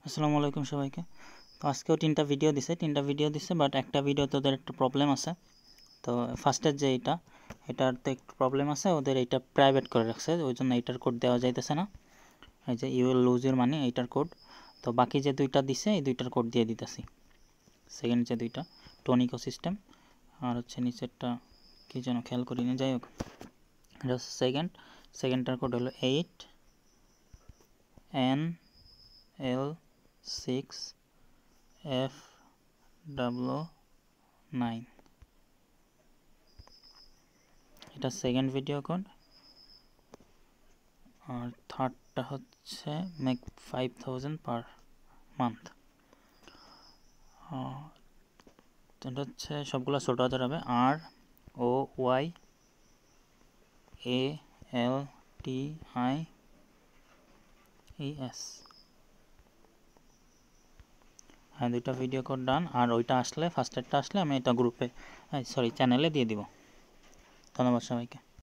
আসসালামু আলাইকুম সবাইকে। তো আজকেও তিনটা ভিডিও দিছে বাট একটা ভিডিওতে ওদের একটা প্রবলেম আছে। তো ফার্স্টের যে এটার তো একটু প্রবলেম আছে, ওদের এটা প্রাইভেট করে রাখছে, ওই জন্য এটার কোড দেওয়া যাইতেছে না। এই যে you will lose your money, এইটার কোড। তো বাকি যে দুইটা দিছে এই দুইটার কোড দিয়ে দিতেছি। সেকেন্ড যে দুইটা টোন ইকোসিস্টেম, আর হচ্ছে নিচেরটা কি যেন খেয়াল করি না, যাই হোক এটা হচ্ছে সেকেন্ডটার কোড হলো 8NL6FW9। এটা সেকেন্ড ভিডিও কোড। আর থার্ডটা হচ্ছে মেক 5000 পার মান্থ। এটা হচ্ছে সবগুলো ছোটো হাতের হবে, ROYALTIES। হ্যাঁ, দুইটা ভিডিও কোড ডান। আর ওইটা আসলে ফার্স্টেরটা আসলে আমি এটা গ্রুপে চ্যানেলে দিয়ে দিব। ধন্যবাদ সবাইকে।